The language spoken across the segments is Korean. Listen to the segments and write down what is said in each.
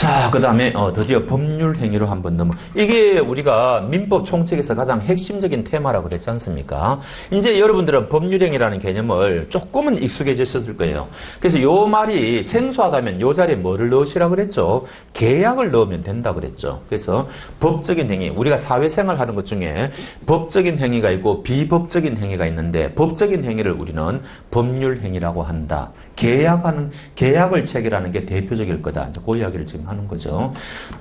자, 그 다음에 드디어 법률 행위로 한번 이게 우리가 민법 총칙에서 가장 핵심적인 테마라고 그랬지 않습니까? 이제 여러분들은 법률 행위라는 개념을 조금은 익숙해지셨을 거예요. 그래서 요 말이 생소하다면 요 자리에 뭐를 넣으시라 그랬죠? 계약을 넣으면 된다 그랬죠. 그래서 법적인 행위, 우리가 사회생활 하는 것 중에 법적인 행위가 있고 비법적인 행위가 있는데 법적인 행위를 우리는 법률 행위라고 한다. 계약을 체결하는 게 대표적일 거다. 이제 그 이야기를 지금 하는 거죠.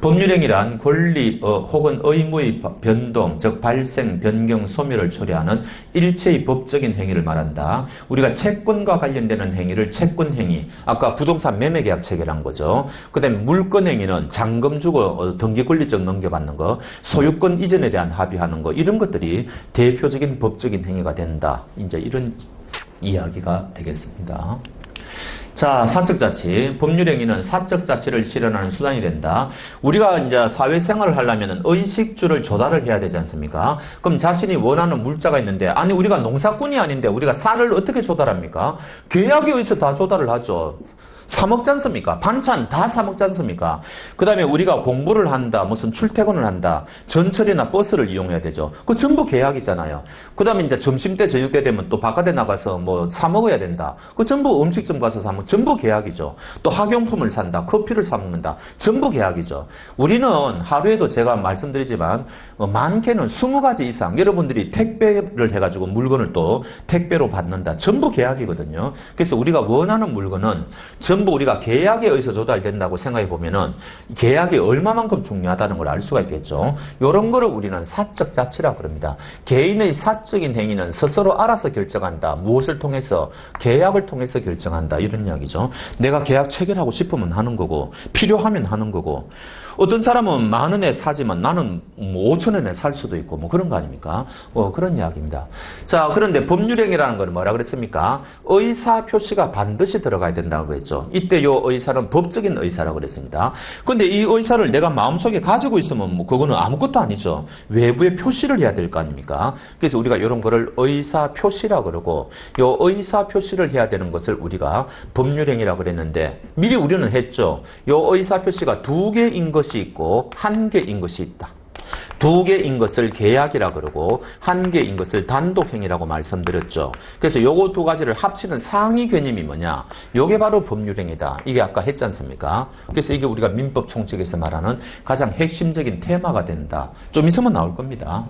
법률행위란 권리 혹은 의무의 변동, 즉 발생, 변경, 소멸을 초래하는 일체의 법적인 행위를 말한다. 우리가 채권과 관련되는 행위를 채권행위, 아까 부동산 매매계약 체결한 거죠. 그 다음에 물권행위는 잔금 주고 등기권리증 넘겨받는 거, 소유권 이전에 대한 합의하는 거, 이런 것들이 대표적인 법적인 행위가 된다. 이제 이런 이야기가 되겠습니다. 자, 사적자치. 법률행위는 사적자치를 실현하는 수단이 된다. 우리가 이제 사회생활을 하려면 의식주를 조달을 해야 되지 않습니까? 그럼 자신이 원하는 물자가 있는데, 아니, 우리가 농사꾼이 아닌데, 우리가 쌀을 어떻게 조달합니까? 계약에 의해서 다 조달을 하죠. 사 먹지 않습니까? 반찬 다 사 먹지 않습니까? 그 다음에 우리가 공부를 한다, 무슨 출퇴근을 한다, 전철이나 버스를 이용해야 되죠. 그 전부 계약이잖아요. 그 다음에 이제 점심때, 저녁때 되면 또 바깥에 나가서 뭐 사 먹어야 된다. 그 전부 음식점 가서 사 먹, 전부 계약이죠. 또 학용품을 산다, 커피를 사 먹는다, 전부 계약이죠. 우리는 하루에도 제가 말씀드리지만, 많게는 20가지 이상, 여러분들이 택배를 해가지고 물건을 또 택배로 받는다. 전부 계약이거든요. 그래서 우리가 원하는 물건은 전부 우리가 계약에 의해서 조달된다고 생각해 보면은 계약이 얼마만큼 중요하다는 걸 알 수가 있겠죠. 이런 거를 우리는 사적 자치라고 그럽니다. 개인의 사적인 행위는 스스로 알아서 결정한다. 무엇을 통해서? 계약을 통해서 결정한다. 이런 이야기죠. 내가 계약 체결하고 싶으면 하는 거고, 필요하면 하는 거고, 어떤 사람은 10,000원에 사지만 나는 5,000원에 살 수도 있고 뭐 그런 거 아닙니까? 그런 이야기입니다. 자, 그런데 법률행위라는 건 뭐라 그랬습니까? 의사 표시가 반드시 들어가야 된다고 했죠. 이때 요 의사는 법적인 의사라고 그랬습니다. 근데 이 의사를 내가 마음속에 가지고 있으면 뭐 그거는 아무것도 아니죠. 외부에 표시를 해야 될 거 아닙니까? 그래서 우리가 이런 거를 의사 표시라고 그러고, 요 의사 표시를 해야 되는 것을 우리가 법률행위라고 그랬는데 미리 우리는 했죠. 요 의사 표시가 2개인 것이 있고 1개인 것이 있다. 2개인 것을 계약이라 그러고 1개인 것을 단독행위라고 말씀드렸죠. 그래서 요거 2가지를 합치는 상위 개념이 뭐냐? 요게 바로 법률행위다. 이게 아까 했지 않습니까? 그래서 이게 우리가 민법 총칙에서 말하는 가장 핵심적인 테마가 된다. 좀 있으면 나올 겁니다.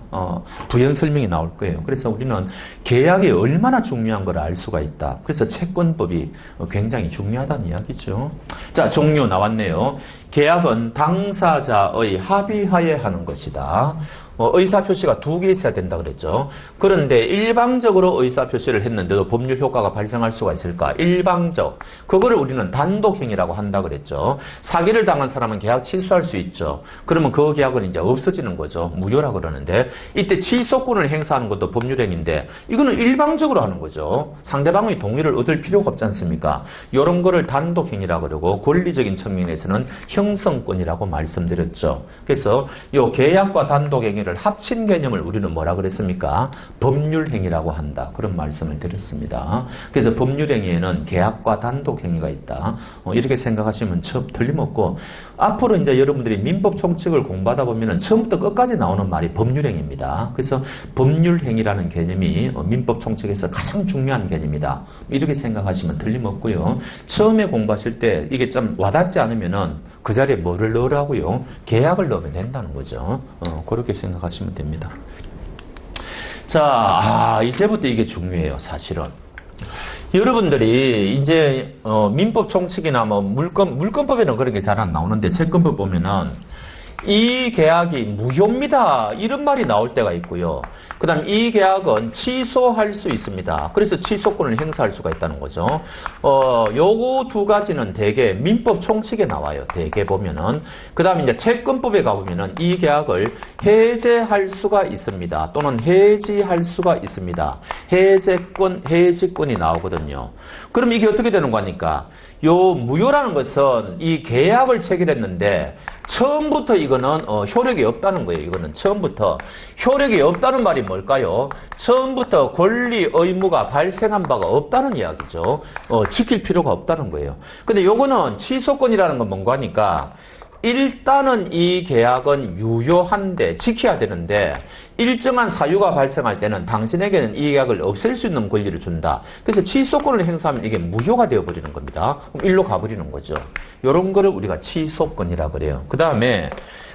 부연 설명이 나올 거예요. 그래서 우리는 계약이 얼마나 중요한 걸 알 수가 있다. 그래서 채권법이 굉장히 중요하다는 이야기죠. 자, 종료 나왔네요. 계약은 당사자의 합의하에 하는 것이다. 의사표시가 2개 있어야 된다 그랬죠. 그런데 일방적으로 의사표시를 했는데도 법률 효과가 발생할 수가 있을까? 일방적. 그거를 우리는 단독행위라고 한다 그랬죠. 사기를 당한 사람은 계약 취소할 수 있죠. 그러면 그 계약은 이제 없어지는 거죠. 무효라고 그러는데, 이때 취소권을 행사하는 것도 법률행위인데 이거는 일방적으로 하는 거죠. 상대방의 동의를 얻을 필요가 없지 않습니까? 이런 거를 단독행위라고 그러고, 권리적인 측면에서는 형성권이라고 말씀드렸죠. 그래서 이 계약과 단독행위 합친 개념을 우리는 뭐라 그랬습니까? 법률행위라고 한다. 그런 말씀을 드렸습니다. 그래서 법률행위에는 계약과 단독행위가 있다. 이렇게 생각하시면 틀림없고, 앞으로 이제 여러분들이 민법 총칙을 공부하다 보면은 처음부터 끝까지 나오는 말이 법률행위입니다. 그래서 법률행위라는 개념이 민법 총칙에서 가장 중요한 개념이다. 이렇게 생각하시면 틀림없고요. 처음에 공부하실 때 이게 좀 와닿지 않으면은 그 자리에 뭐를 넣으라고요? 계약을 넣으면 된다는 거죠. 그렇게 생각하시면 됩니다. 자, 이제부터 이게 중요해요, 사실은. 여러분들이 이제 민법 총칙이나 뭐 물권법에는 그런 게 잘 안 나오는데, 채권법 보면은 이 계약이 무효입니다, 이런 말이 나올 때가 있고요. 그 다음 이 계약은 취소할 수 있습니다. 그래서 취소권을 행사할 수가 있다는 거죠. 요거 2가지는 대개 민법 총칙에 나와요. 대개 보면은. 그 다음에 이제 채권법에 가보면은 이 계약을 해제할 수가 있습니다. 또는 해지할 수가 있습니다. 해지권이 나오거든요. 그럼 이게 어떻게 되는 거니까? 요 무효라는 것은 이 계약을 체결했는데 처음부터 이거는 효력이 없다는 거예요. 이거는 처음부터 효력이 없다는 말이 뭘까요? 처음부터 권리 의무가 발생한 바가 없다는 이야기죠. 지킬 필요가 없다는 거예요. 근데 요거는 취소권이라는 건 뭔가 하니까 일단은 이 계약은 유효한데 지켜야 되는데 일정한 사유가 발생할 때는 당신에게는 이 계약을 없앨 수 있는 권리를 준다. 그래서 취소권을 행사하면 이게 무효가 되어버리는 겁니다. 그럼 일로 가버리는 거죠. 이런 거를 우리가 취소권이라 그래요. 그 다음에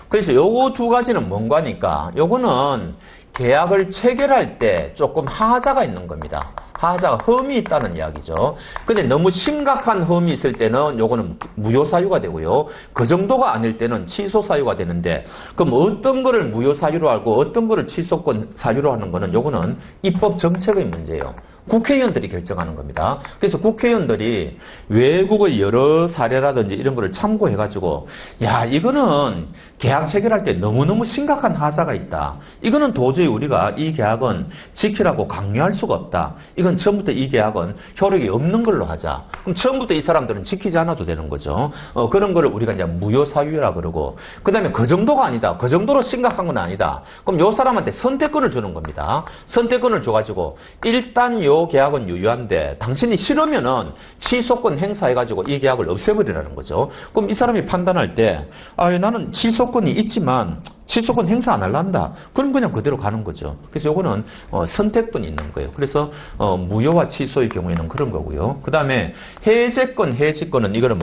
그래서 요거 두 가지는 뭔가니까 요거는 계약을 체결할 때 조금 하자가 있는 겁니다. 하자가 흠이 있다는 이야기죠. 근데 너무 심각한 흠이 있을 때는 요거는 무효 사유가 되고요. 그 정도가 아닐 때는 취소 사유가 되는데 그럼 어떤 거를 무효 사유로 하고 어떤 거를 취소권 사유로 하는 거는 요거는 입법 정책의 문제예요. 국회의원들이 결정하는 겁니다. 그래서 국회의원들이 외국의 여러 사례라든지 이런 거를 참고해가지고 야 이거는 계약 체결할 때 너무너무 심각한 하자가 있다. 이거는 도저히 우리가 이 계약은 지키라고 강요할 수가 없다. 이건 처음부터 이 계약은 효력이 없는 걸로 하자. 그럼 처음부터 이 사람들은 지키지 않아도 되는 거죠. 그런 거를 우리가 이제 무효 사유라 그러고 그 다음에 그 정도가 아니다. 그 정도로 심각한 건 아니다. 그럼 요 사람한테 선택권을 주는 겁니다. 선택권을 줘가지고 일단 요 계약은 유효한데 당신이 싫으면은 취소권 행사해가지고 이 계약을 없애버리라는 거죠. 그럼 이 사람이 판단할 때 나는 취소권이 있지만 취소권 행사 안 할란다. 그럼 그냥 그대로 가는 거죠. 그래서 요거는 선택권이 있는 거예요. 그래서 무효와 취소의 경우에는 그런 거고요. 그 다음에 해제권, 해지권은 이거는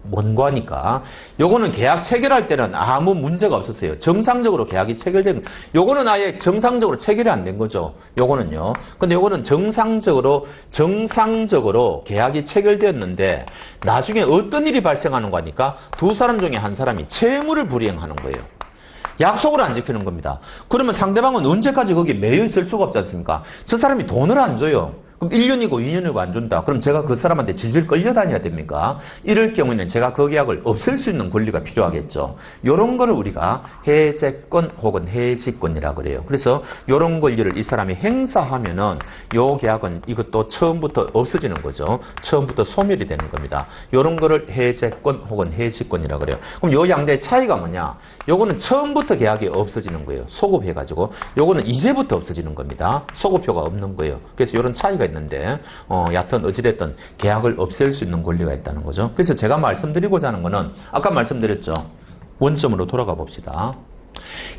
뭔가니까 요거는 계약 체결할 때는 아무 문제가 없었어요. 정상적으로 계약이 체결된 요거는 아예 정상적으로 체결이 안 된 거죠. 요거는요. 근데 요거는 정상적으로 계약이 체결되었는데 나중에 어떤 일이 발생하는 거니까 두 사람 중에 한 사람이 채무를 불이행하는 거예요. 약속을 안 지키는 겁니다. 그러면 상대방은 언제까지 거기에 매여 있을 수가 없지 않습니까? 저 사람이 돈을 안 줘요. 그럼 1년이고 2년이고 안 준다. 그럼 제가 그 사람한테 질질 끌려다녀야 됩니까? 이럴 경우에는 제가 그 계약을 없앨 수 있는 권리가 필요하겠죠. 이런 거를 우리가 해제권 혹은 해지권이라고 그래요. 그래서 이런 권리를 이 사람이 행사하면은 요 계약은 이것도 처음부터 없어지는 거죠. 처음부터 소멸이 되는 겁니다. 이런 거를 해제권 혹은 해지권이라고 그래요. 그럼 요 양자의 차이가 뭐냐? 요거는 처음부터 계약이 없어지는 거예요. 소급해가지고. 요거는 이제부터 없어지는 겁니다. 소급효가 없는 거예요. 그래서 이런 차이가 있는데 여하튼 어찌됐든 계약을 없앨 수 있는 권리가 있다는 거죠. 그래서 제가 말씀드리고자 하는 거는 아까 말씀드렸죠. 원점으로 돌아가 봅시다.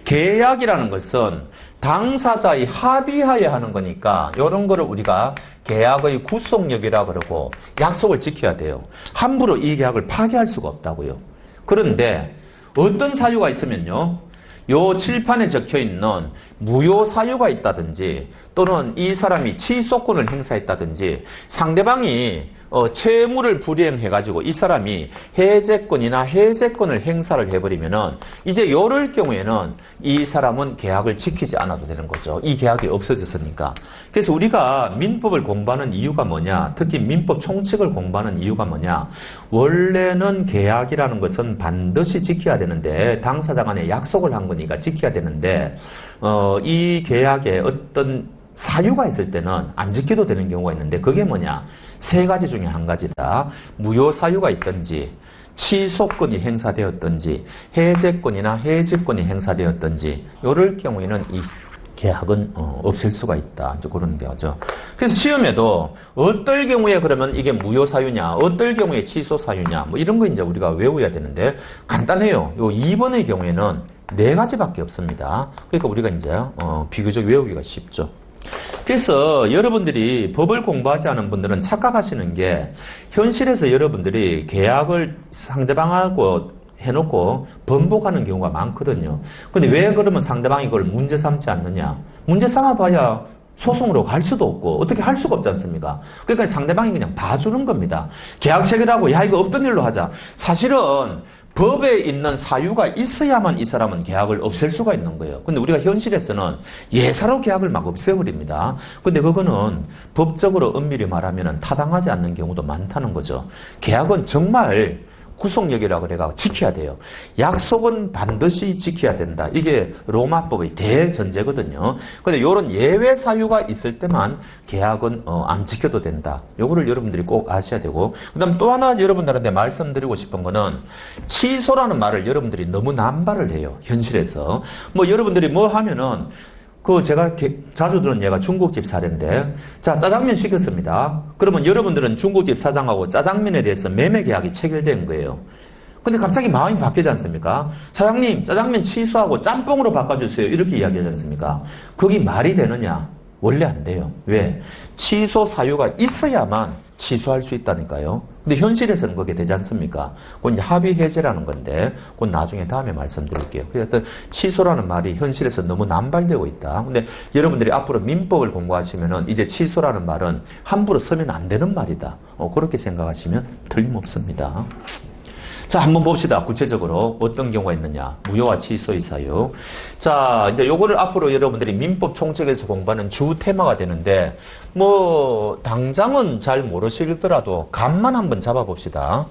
계약이라는 것은 당사자의 합의하에 하는 거니까 이런 거를 우리가 계약의 구속력이라 그러고 약속을 지켜야 돼요. 함부로 이 계약을 파기할 수가 없다고요. 그런데 어떤 사유가 있으면요. 요 칠판에 적혀있는 무효 사유가 있다든지 또는 이 사람이 취소권을 행사했다든지 상대방이 채무를 불이행해가지고 이 사람이 해제권이나 해제권을 행사를 해버리면은 이제 요럴 경우에는 이 사람은 계약을 지키지 않아도 되는 거죠. 이 계약이 없어졌으니까. 그래서 우리가 민법을 공부하는 이유가 뭐냐? 특히 민법 총칙을 공부하는 이유가 뭐냐? 원래는 계약이라는 것은 반드시 지켜야 되는데 당사자 간에 약속을 한 거니까 지켜야 되는데 이 계약에 어떤 사유가 있을 때는 안 지켜도 되는 경우가 있는데 그게 뭐냐? 세 가지 중에 한 가지다. 무효 사유가 있든지 취소권이 행사되었든지 해제권이나 해지권이 행사되었든지 이럴 경우에는 이 계약은 없앨 수가 있다. 이제 그런 거죠. 그래서 시험에도 어떨 경우에 그러면 이게 무효 사유냐, 어떨 경우에 취소 사유냐, 뭐 이런 거 이제 우리가 외워야 되는데 간단해요. 요 2번의 경우에는 네 가지밖에 없습니다. 그러니까 우리가 이제 비교적 외우기가 쉽죠. 그래서 여러분들이 법을 공부하지 않은 분들은 착각하시는 게 현실에서 여러분들이 계약을 상대방하고 해놓고 번복하는 경우가 많거든요. 근데 왜 그러면 상대방이 그걸 문제 삼지 않느냐? 문제 삼아봐야 소송으로 갈 수도 없고 어떻게 할 수가 없지 않습니까? 그러니까 상대방이 그냥 봐주는 겁니다. 계약 체결하고 야 이거 없던 일로 하자. 사실은 법에 있는 사유가 있어야만 이 사람은 계약을 없앨 수가 있는 거예요. 근데 우리가 현실에서는 예사로 계약을 막 없애버립니다. 근데 그거는 법적으로 엄밀히 말하면 타당하지 않는 경우도 많다는 거죠. 계약은 정말 구속력이라고 그래가 지켜야 돼요. 약속은 반드시 지켜야 된다. 이게 로마법의 대전제거든요. 근데 이런 예외 사유가 있을 때만 계약은 안 지켜도 된다. 요거를 여러분들이 꼭 아셔야 되고 그다음 또 하나 여러분들한테 말씀드리고 싶은 거는 취소라는 말을 여러분들이 너무 남발을 해요. 현실에서. 뭐 여러분들이 뭐 하면은 제가 자주 들은 예가 중국집 사례인데, 자, 짜장면 시켰습니다. 그러면 여러분들은 중국집 사장하고 짜장면에 대해서 매매 계약이 체결된 거예요. 근데 갑자기 마음이 바뀌지 않습니까? 사장님, 짜장면 취소하고 짬뽕으로 바꿔주세요. 이렇게 이야기하지 않습니까? 그게 말이 되느냐? 원래 안 돼요. 왜? 취소 사유가 있어야만 취소할 수 있다니까요. 근데 현실에서는 그게 되지 않습니까? 그건 이제 합의 해제라는 건데, 그건 나중에 다음에 말씀드릴게요. 그래서 취소라는 말이 현실에서 너무 남발되고 있다. 근데 여러분들이 앞으로 민법을 공부하시면은 이제 취소라는 말은 함부로 쓰면 안 되는 말이다. 그렇게 생각하시면 틀림없습니다. 자, 한번 봅시다. 구체적으로 어떤 경우가 있느냐. 무효와 취소의 사유. 자, 이제 요거를 앞으로 여러분들이 민법 총칙에서 공부하는 주 테마가 되는데, 뭐, 당장은 잘 모르시더라도 감만 한번 잡아봅시다.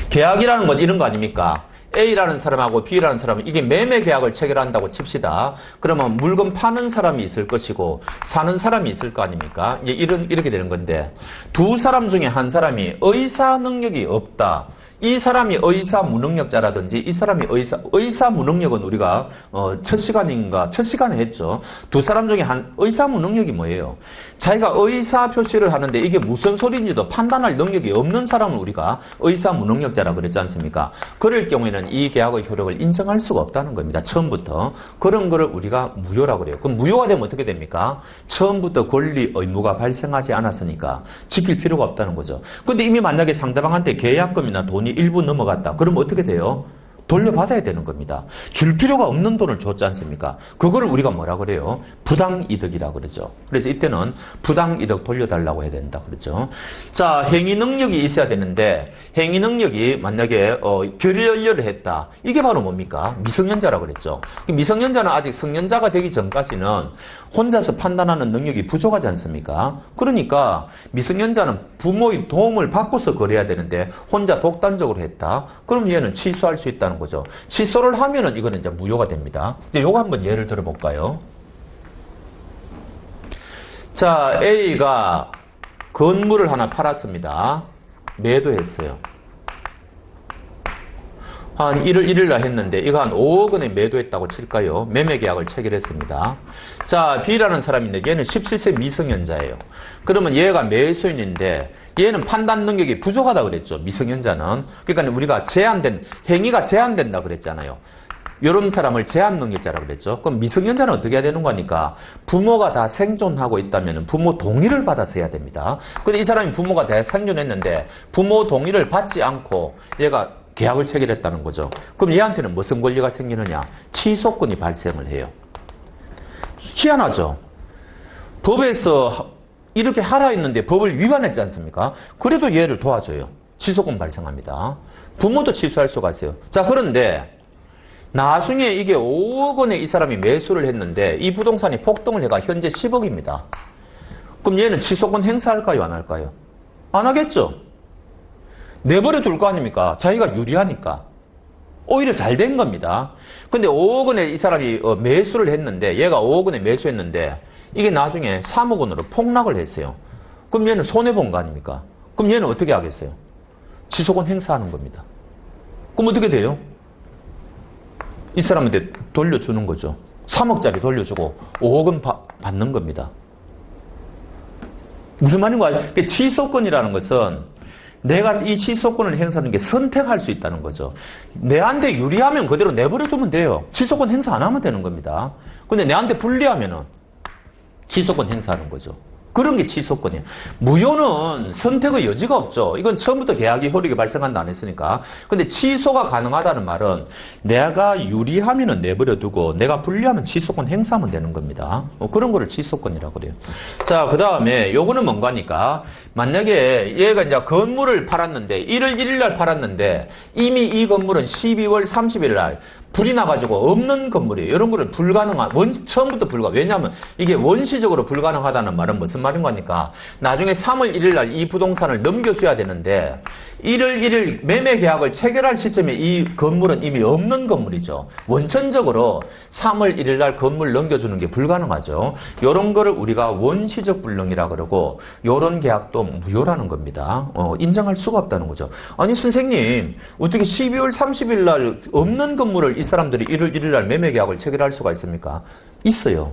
계약이라는 건 이런 거 아닙니까? A라는 사람하고 B라는 사람은 이게 매매 계약을 체결한다고 칩시다. 그러면 물건 파는 사람이 있을 것이고 사는 사람이 있을 거 아닙니까? 이제 이렇게 되는 건데 두 사람 중에 한 사람이 의사 능력이 없다. 이 사람이 의사 무능력자라든지 이 사람이 의사 무능력은 우리가 첫 시간에 했죠. 두 사람 중에 한 의사 무능력이 뭐예요? 자기가 의사 표시를 하는데 이게 무슨 소리인지도 판단할 능력이 없는 사람을 우리가 의사 무능력자라고 그랬지 않습니까? 그럴 경우에는 이 계약의 효력을 인정할 수가 없다는 겁니다. 처음부터. 그런 거를 우리가 무효라고 그래요. 그럼 무효가 되면 어떻게 됩니까? 처음부터 권리 의무가 발생하지 않았으니까 지킬 필요가 없다는 거죠. 근데 이미 만약에 상대방한테 계약금이나 돈이 일부 넘어갔다. 그러면 어떻게 돼요? 돌려받아야 되는 겁니다. 줄 필요가 없는 돈을 줬지 않습니까? 그거를 우리가 뭐라 그래요? 부당이득이라고 그러죠. 그래서 이때는 부당이득 돌려달라고 해야 된다 그러죠. 자, 행위 능력이 있어야 되는데 행위 능력이 만약에 결연료를 했다. 이게 바로 뭡니까? 미성년자라고 그랬죠. 미성년자는 아직 성년자가 되기 전까지는 혼자서 판단하는 능력이 부족하지 않습니까? 그러니까 미성년자는 부모의 도움을 받고서 거래해야 되는데 혼자 독단적으로 했다. 그럼 얘는 취소할 수 있다는 거죠. 취소를 하면은 이거는 이제 무효가 됩니다. 이제 요거 한번 예를 들어 볼까요? 자, A가 건물을 하나 팔았습니다. 매도했어요. 한 1월 1일 날 했는데 이거 한 5억 원에 매도했다고 칠까요? 매매 계약을 체결했습니다. 자, B라는 사람인데 얘는 17세 미성년자예요. 그러면 얘가 매수인인데 얘는 판단 능력이 부족하다 그랬죠. 미성년자는. 그러니까 우리가 행위가 제한된다 그랬잖아요. 이런 사람을 제한 능력자라고 그랬죠. 그럼 미성년자는 어떻게 해야 되는 거니까 부모가 다 생존하고 있다면 부모 동의를 받아서 해야 됩니다. 근데 이 사람이 부모가 다 생존했는데 부모 동의를 받지 않고 얘가 계약을 체결했다는 거죠. 그럼 얘한테는 무슨 권리가 생기느냐? 취소권이 발생을 해요. 희한하죠. 법에서 이렇게 하라 했는데 법을 위반했지 않습니까? 그래도 얘를 도와줘요. 취소권 발생합니다. 부모도 취소할 수가 있어요. 자, 그런데 나중에 이게 5억 원에 이 사람이 매수를 했는데 이 부동산이 폭등을 해가 현재 10억입니다. 그럼 얘는 취소권 행사할까요? 안 할까요? 안 하겠죠. 내버려 둘 거 아닙니까? 자기가 유리하니까. 오히려 잘 된 겁니다. 근데 5억 원에 이 사람이 매수를 했는데 얘가 5억 원에 매수했는데 이게 나중에 3억 원으로 폭락을 했어요. 그럼 얘는 손해본 거 아닙니까? 그럼 얘는 어떻게 하겠어요? 취소권 행사하는 겁니다. 그럼 어떻게 돼요? 이 사람한테 돌려주는 거죠. 3억짜리 돌려주고 5억 원 받는 겁니다. 무슨 말인가? 그러니까 취소권이라는 것은 내가 이 취소권을 행사하는 게 선택할 수 있다는 거죠. 내한테 유리하면 그대로 내버려두면 돼요. 취소권 행사 안 하면 되는 겁니다. 근데 내한테 불리하면은 취소권 행사하는 거죠. 그런 게 취소권이에요. 무효는 선택의 여지가 없죠. 이건 처음부터 계약이 효력이 발생한다 안 했으니까. 근데 취소가 가능하다는 말은 내가 유리하면 내버려두고 내가 불리하면 취소권 행사하면 되는 겁니다. 그런 거를 취소권이라고 그래요. 자, 그 다음에 요거는 뭔가니까 만약에 얘가 이제 건물을 팔았는데 1월 1일 날 팔았는데 이미 이 건물은 12월 30일 날 불이 나가지고 없는 건물이에요. 이런 거를 처음부터 왜냐하면 이게 원시적으로 불가능하다는 말은 무슨 말인 거니까 나중에 3월 1일 날 이 부동산을 넘겨줘야 되는데 1월 1일 매매 계약을 체결할 시점에 이 건물은 이미 없는 건물이죠. 원천적으로 3월 1일 날 건물 넘겨주는 게 불가능하죠. 이런 거를 우리가 원시적 불능이라 그러고 이런 계약도 무효라는 겁니다. 인정할 수가 없다는 거죠. 아니 선생님 어떻게 12월 30일 날 없는 건물을 이 사람들이 1월 1일 날 매매 계약을 체결할 수가 있습니까? 있어요.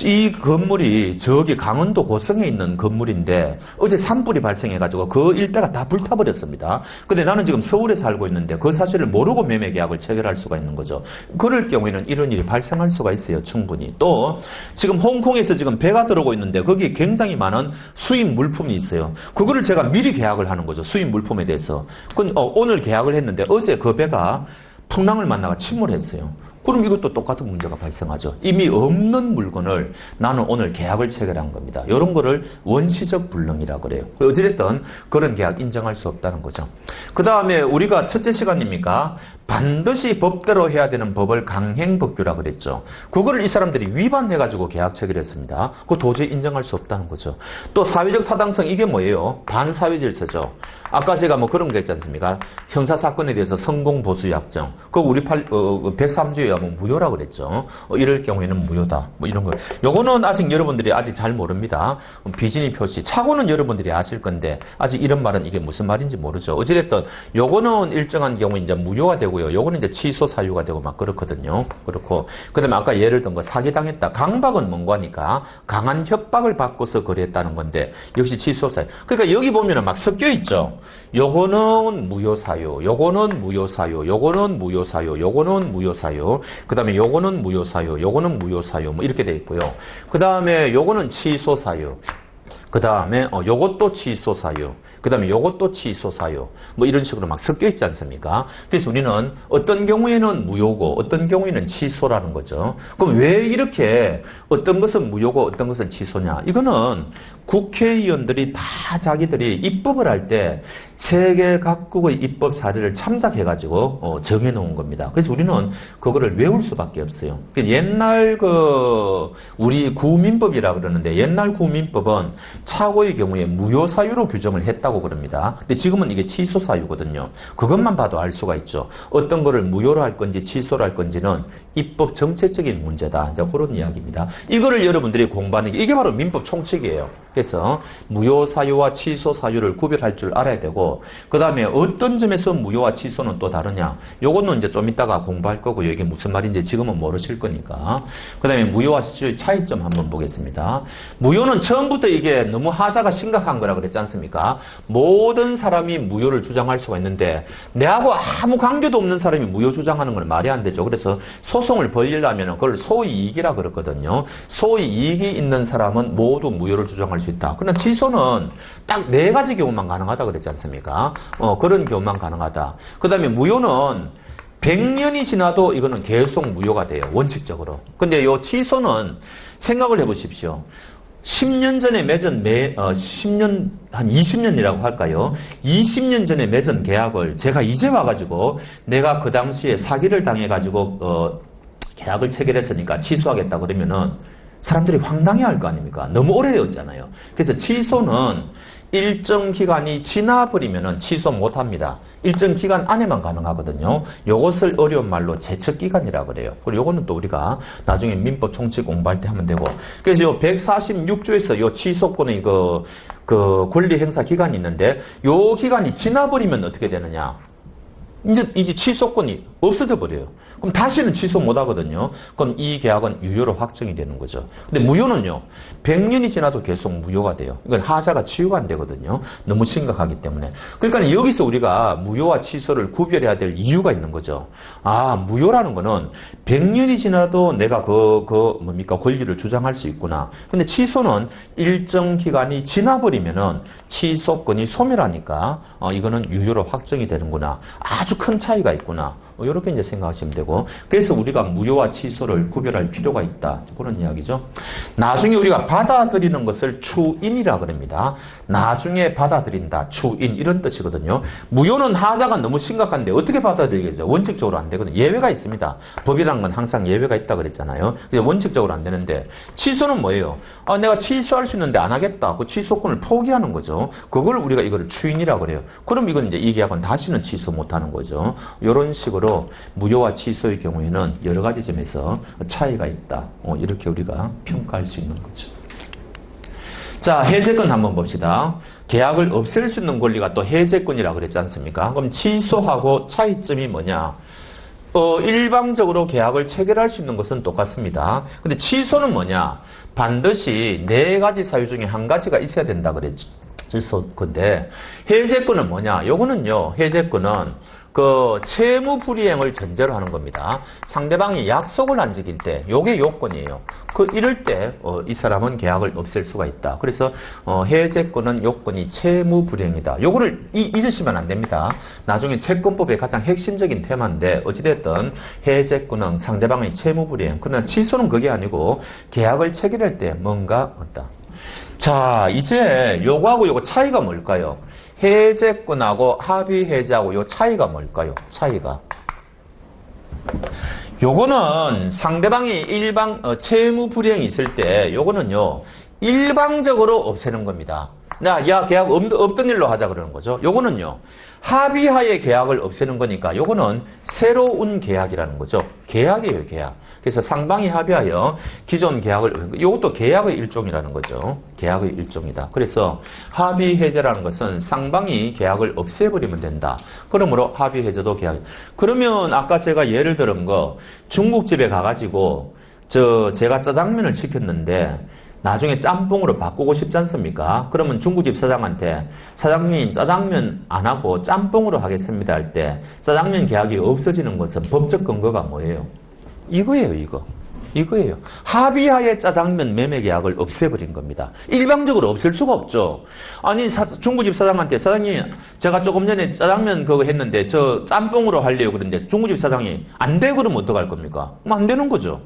이 건물이 저기 강원도 고성에 있는 건물인데 어제 산불이 발생해가지고 그 일대가 다 불타버렸습니다. 근데 나는 지금 서울에 살고 있는데 그 사실을 모르고 매매 계약을 체결할 수가 있는 거죠. 그럴 경우에는 이런 일이 발생할 수가 있어요. 충분히. 또 지금 홍콩에서 지금 배가 들어오고 있는데 거기 굉장히 많은 수입 물품이 있어요. 그거를 제가 미리 계약을 하는 거죠. 수입 물품에 대해서. 오늘 계약을 했는데 어제 그 배가 풍랑을 만나가 침몰했어요. 그럼 이것도 똑같은 문제가 발생하죠. 이미 없는 물건을 나는 오늘 계약을 체결한 겁니다. 이런 거를 원시적 불능이라고 그래요. 어찌됐든 그런 계약 인정할 수 없다는 거죠. 그 다음에 우리가 첫째 시간입니까? 반드시 법대로 해야 되는 법을 강행법규라고 그랬죠. 그거를 이 사람들이 위반해가지고 계약 체결했습니다. 그거 도저히 인정할 수 없다는 거죠. 또 사회적 타당성 이게 뭐예요? 반사회 질서죠. 아까 제가 뭐 그런 거 있지 않습니까? 형사사건에 대해서 성공보수 약정. 그거 우리 103조에 의하면 무효라고 그랬죠. 이럴 경우에는 무효다. 뭐 이런 거. 요거는 아직 여러분들이 아직 잘 모릅니다. 비진의 표시. 차고는 여러분들이 아실 건데 아직 이런 말은 이게 무슨 말인지 모르죠. 어찌됐든 요거는 일정한 경우 이제 무효가 되고 요거는 이제 취소 사유가 되고 막 그렇거든요. 그렇고 그다음에 아까 예를 든 거 사기당했다. 강박은 뭔고 하니까 강한 협박을 받고서 거래했다는 건데 역시 취소 사유. 그러니까 여기 보면은 막 섞여 있죠. 요거는 무효 사유, 요거는 무효 사유, 요거는 무효 사유, 요거는 무효 사유. 그다음에 요거는 무효 사유, 요거는 무효 사유. 뭐 이렇게 돼 있고요. 그다음에 요거는 취소 사유. 그다음에 요것도 취소 사유. 그 다음에 요것도 취소 사유. 뭐 이런 식으로 막 섞여 있지 않습니까? 그래서 우리는 어떤 경우에는 무효고 어떤 경우에는 취소라는 거죠. 그럼 왜 이렇게 어떤 것은 무효고 어떤 것은 취소냐? 이거는 국회의원들이 다 자기들이 입법을 할 때 세계 각국의 입법 사례를 참작해가지고 정해놓은 겁니다. 그래서 우리는 그거를 외울 수밖에 없어요. 옛날 우리 구민법이라 그러는데 옛날 구민법은 차고의 경우에 무효 사유로 규정을 했다고 그럽니다. 근데 지금은 이게 취소 사유거든요. 그것만 봐도 알 수가 있죠. 어떤 거를 무효로 할 건지 취소로 할 건지는 입법 정책적인 문제다. 이제 그런 이야기입니다. 이거를 여러분들이 공부하는 게 이게 바로 민법 총칙이에요. 그래서 무효 사유와 취소 사유를 구별할 줄 알아야 되고 그 다음에 어떤 점에서 무효와 취소는 또 다르냐 요거는 이제 좀 이따가 공부할 거고요. 이게 무슨 말인지 지금은 모르실 거니까. 그 다음에 무효와 취소의 차이점 한번 보겠습니다. 무효는 처음부터 이게 너무 하자가 심각한 거라 그랬지 않습니까? 모든 사람이 무효를 주장할 수가 있는데 내하고 아무 관계도 없는 사람이 무효 주장하는 건 말이 안 되죠. 그래서 소송을 벌리려면 그걸 소이익이라 그랬거든요. 소이익이 있는 사람은 모두 무효를 주장할 수 있다. 그러나 취소는 딱 4가지 경우만 가능하다 그랬지 않습니까? 그런 경우만 가능하다. 그 다음에 무효는 100년이 지나도 이거는 계속 무효가 돼요. 원칙적으로. 근데 요 취소는 생각을 해보십시오. 10년 전에 맺은 10년, 한 20년이라고 할까요? 20년 전에 맺은 계약을 제가 이제 와가지고 내가 그 당시에 사기를 당해가지고, 계약을 체결했으니까 취소하겠다 그러면은 사람들이 황당해 할 거 아닙니까? 너무 오래되었잖아요. 그래서 취소는 일정 기간이 지나버리면은 취소 못 합니다. 일정 기간 안에만 가능하거든요. 요것을 어려운 말로 제척기간이라고 그래요. 그리고 요거는 또 우리가 나중에 민법 총칙 공부할 때 하면 되고. 그래서 요 146조에서 요 취소권의 그 권리 행사 기간이 있는데 요 기간이 지나버리면 어떻게 되느냐? 이제 취소권이 없어져 버려요. 그럼 다시는 취소 못 하거든요. 그럼 이 계약은 유효로 확정이 되는 거죠. 근데 무효는요, 100년이 지나도 계속 무효가 돼요. 이건 하자가 치유가 안 되거든요. 너무 심각하기 때문에. 그러니까 여기서 우리가 무효와 취소를 구별해야 될 이유가 있는 거죠. 아, 무효라는 거는 100년이 지나도 내가 권리를 주장할 수 있구나. 근데 취소는 일정 기간이 지나버리면은 취소권이 소멸하니까, 이거는 유효로 확정이 되는구나. 아주 큰 차이가 있구나. 이렇게 이제 생각하시면 되고. 그래서 우리가 무효와 취소를 구별할 필요가 있다. 그런 이야기죠. 나중에 우리가 받아들이는 것을 추인이라 그럽니다. 나중에 받아들인다. 추인. 이런 뜻이거든요. 무효는 하자가 너무 심각한데 어떻게 받아들이겠죠? 원칙적으로 안 되거든요. 예외가 있습니다. 법이라는 건 항상 예외가 있다 그랬잖아요. 원칙적으로 안 되는데 취소는 뭐예요? 내가 취소할 수 있는데 안 하겠다. 그 취소권을 포기하는 거죠. 그걸 우리가 이거를 추인이라 그래요. 그럼 이건 이제 이 계약은 다시는 취소 못 하는 거죠. 이런 식으로 무효와 취소의 경우에는 여러 가지 점에서 차이가 있다. 이렇게 우리가 평가할 수 있는 거죠. 자, 해제권 한번 봅시다. 계약을 없앨 수 있는 권리가 또 해제권이라고 그랬지 않습니까? 그럼 취소하고 차이점이 뭐냐? 일방적으로 계약을 체결할 수 있는 것은 똑같습니다. 근데 취소는 뭐냐? 반드시 네 가지 사유 중에 한 가지가 있어야 된다 그랬죠. 근데 해제권은 뭐냐? 요거는요, 해제권은 그 채무 불이행을 전제로 하는 겁니다. 상대방이 약속을 안 지킬 때, 요게 요건이에요. 이럴 때, 이 사람은 계약을 없앨 수가 있다. 그래서, 해제권은 요건이 채무 불이행이다. 요거를 잊으시면 안 됩니다. 나중에 채권법의 가장 핵심적인 테마인데, 어찌됐든, 해제권은 상대방의 채무 불이행. 그러나 취소는 그게 아니고, 계약을 체결할 때 뭔가 없다. 자, 이제 요거하고 요거 차이가 뭘까요? 해제권하고 합의해제하고 요 차이가 뭘까요? 차이가. 요거는 상대방이 채무 불이행이 있을 때 요거는요, 일방적으로 없애는 겁니다. 야, 계약 없던 일로 하자 그러는 거죠. 요거는요, 합의하에 계약을 없애는 거니까 요거는 새로운 계약이라는 거죠. 계약이에요, 계약. 그래서 상방이 합의하여 기존 계약을, 이것도 계약의 일종이라는 거죠. 계약의 일종이다. 그래서 합의 해제라는 것은 상방이 계약을 없애버리면 된다. 그러므로 합의 해제도 계약. 그러면 아까 제가 예를 들은 거, 중국집에 가가지고 제가 짜장면을 시켰는데 나중에 짬뽕으로 바꾸고 싶지 않습니까? 그러면 중국집 사장한테 사장님 짜장면 안 하고 짬뽕으로 하겠습니다 할 때 짜장면 계약이 없어지는 것은 법적 근거가 뭐예요? 이거예요, 이거예요. 합의하에 짜장면 매매 계약을 없애버린 겁니다. 일방적으로 없앨 수가 없죠. 아니, 중국집 사장한테, 사장님, 제가 조금 전에 짜장면 그거 했는데, 저 짬뽕으로 하려고 그러는데, 중국집 사장이 안 돼, 그러면 어떡할 겁니까? 안 되는 거죠.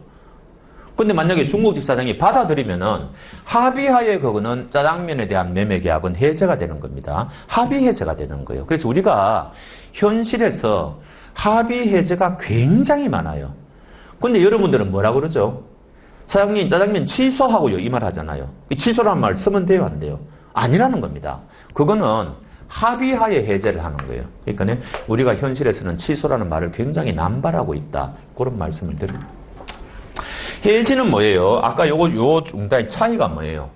근데 만약에 중국집 사장이 받아들이면은, 합의하에 그거는 짜장면에 대한 매매 계약은 해제가 되는 겁니다. 합의 해제가 되는 거예요. 그래서 우리가 현실에서 합의 해제가 굉장히 많아요. 근데 여러분들은 뭐라 그러죠? 사장님, 짜장면 취소하고요. 이 말 하잖아요. 취소라는 말 쓰면 돼요, 안 돼요? 아니라는 겁니다. 그거는 합의하에 해제를 하는 거예요. 그러니까 우리가 현실에서는 취소라는 말을 굉장히 남발하고 있다. 그런 말씀을 드립니다. 해지는 뭐예요? 아까 요 중단의 차이가 뭐예요?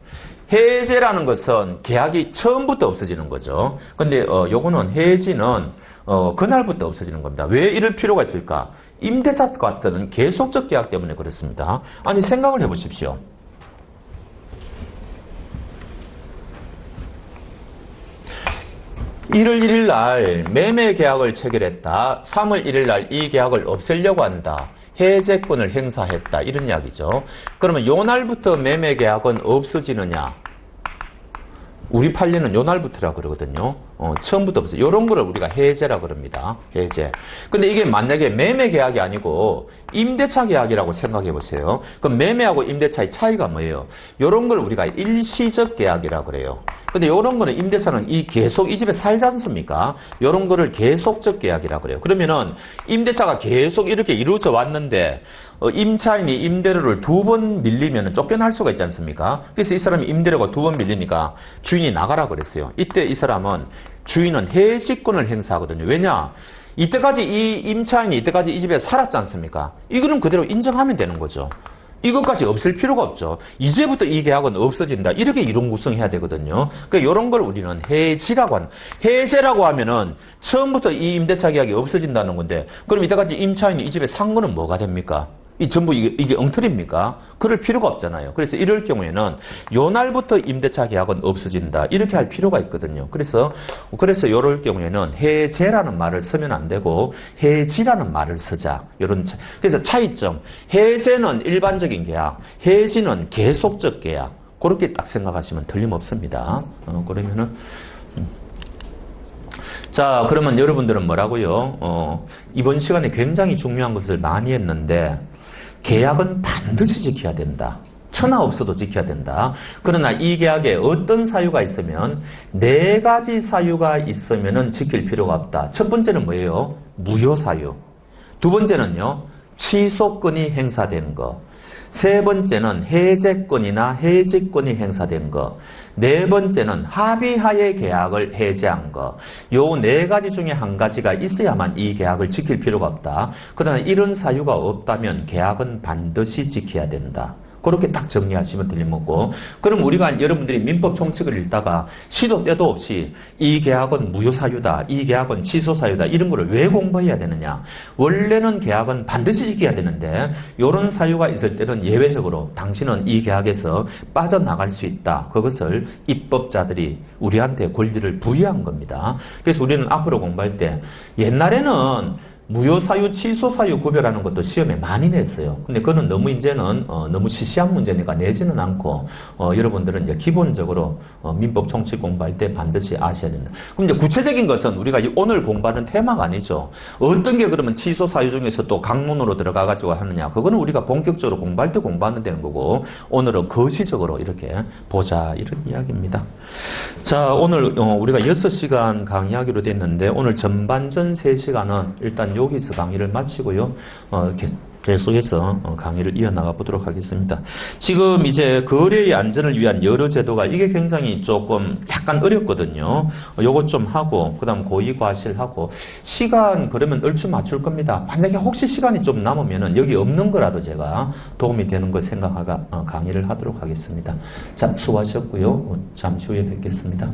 해제라는 것은 계약이 처음부터 없어지는 거죠. 근데 요거는 해지는 그날부터 없어지는 겁니다. 왜 이럴 필요가 있을까? 임대차 같은 계속적 계약 때문에 그렇습니다. 아니, 생각을 해보십시오. 1월 1일 날 매매 계약을 체결했다. 3월 1일 날 이 계약을 없애려고 한다. 해제권을 행사했다. 이런 이야기죠. 그러면 요 날부터 매매 계약은 없어지느냐? 우리 판례는 요 날부터라 그러거든요. 처음부터 없어요. 요런 거를 우리가 해제라 그럽니다. 해제. 근데 이게 만약에 매매 계약이 아니고 임대차 계약이라고 생각해 보세요. 그럼 매매하고 임대차의 차이가 뭐예요? 요런 걸 우리가 일시적 계약이라 그래요. 근데 요런 거는 임대차는 계속 이 집에 살지 않습니까? 요런 거를 계속적 계약이라 그래요. 그러면은 임대차가 계속 이렇게 이루어져 왔는데 임차인이 임대료를 2번 밀리면 쫓겨날 수가 있지 않습니까? 그래서 이 사람이 임대료가 2번 밀리니까 주인이 나가라 그랬어요. 이때 이 사람은 주인은 해지권을 행사하거든요. 왜냐? 이때까지 이 임차인이 이때까지 이 집에 살았지 않습니까? 이거는 그대로 인정하면 되는 거죠. 이것까지 없을 필요가 없죠. 이제부터 이 계약은 없어진다. 이렇게 이론 구성해야 되거든요. 그러니까 이런 걸 우리는 해제라고 하면은 처음부터 이 임대차 계약이 없어진다는 건데, 그럼 이때까지 임차인이 이 집에 산 거는 뭐가 됩니까? 전부 이게 엉터리입니까? 그럴 필요가 없잖아요. 그래서 이럴 경우에는 요 날부터 임대차 계약은 없어진다. 이렇게 할 필요가 있거든요. 그래서 이럴 경우에는 해제라는 말을 쓰면 안 되고 해지라는 말을 쓰자. 그래서 차이점. 해제는 일반적인 계약, 해지는 계속적 계약. 그렇게 딱 생각하시면 틀림없습니다. 그러면은 자, 그러면 여러분들은 뭐라고요? 이번 시간에 굉장히 중요한 것을 많이 했는데 계약은 반드시 지켜야 된다. 천하 없어도 지켜야 된다. 그러나 이 계약에 어떤 사유가 있으면 4가지 사유가 있으면 지킬 필요가 없다. 첫 번째는 뭐예요? 무효 사유. 두 번째는요, 취소권이 행사된 거. 세 번째는 해제권이나 해지권이 행사된 거. 네 번째는 합의하에 계약을 해제한 거. 요 4가지 중에 한 가지가 있어야만 이 계약을 지킬 필요가 없다. 그러나 이런 사유가 없다면 계약은 반드시 지켜야 된다. 그렇게 딱 정리하시면 틀림없고, 그럼 우리가 여러분들이 민법 총칙을 읽다가 시도 때도 없이 이 계약은 무효사유다, 이 계약은 취소사유다, 이런 거를 왜 공부해야 되느냐? 원래는 계약은 반드시 지켜야 되는데 이런 사유가 있을 때는 예외적으로 당신은 이 계약에서 빠져나갈 수 있다. 그것을 입법자들이 우리한테 권리를 부여한 겁니다. 그래서 우리는 앞으로 공부할 때 옛날에는 무효사유, 취소사유 구별하는 것도 시험에 많이 냈어요. 근데 그거는 너무 이제는 너무 시시한 문제니까 내지는 않고 여러분들은 이제 기본적으로 민법 총칙 공부할 때 반드시 아셔야 된다. 그럼 이제 구체적인 것은 우리가 오늘 공부하는 테마가 아니죠. 어떤 게 그러면 취소사유 중에서 또 강론으로 들어가 가지고 하느냐. 그거는 우리가 본격적으로 공부할 때 공부하는 되는 거고, 오늘은 거시적으로 이렇게 보자, 이런 이야기입니다. 자, 오늘 우리가 6시간 강의하기로 됐는데 오늘 전반전 3시간은 일단 여기서 강의를 마치고요. 계속해서 강의를 이어나가 보도록 하겠습니다. 지금 이제 거래의 안전을 위한 여러 제도가 이게 굉장히 조금 약간 어렵거든요. 요것 좀 하고, 그 다음 고의과실하고, 시간 그러면 얼추 맞출 겁니다. 만약에 혹시 시간이 좀 남으면은 여기 없는 거라도 제가 도움이 되는 거 생각하가 강의를 하도록 하겠습니다. 자, 수고하셨고요. 잠시 후에 뵙겠습니다.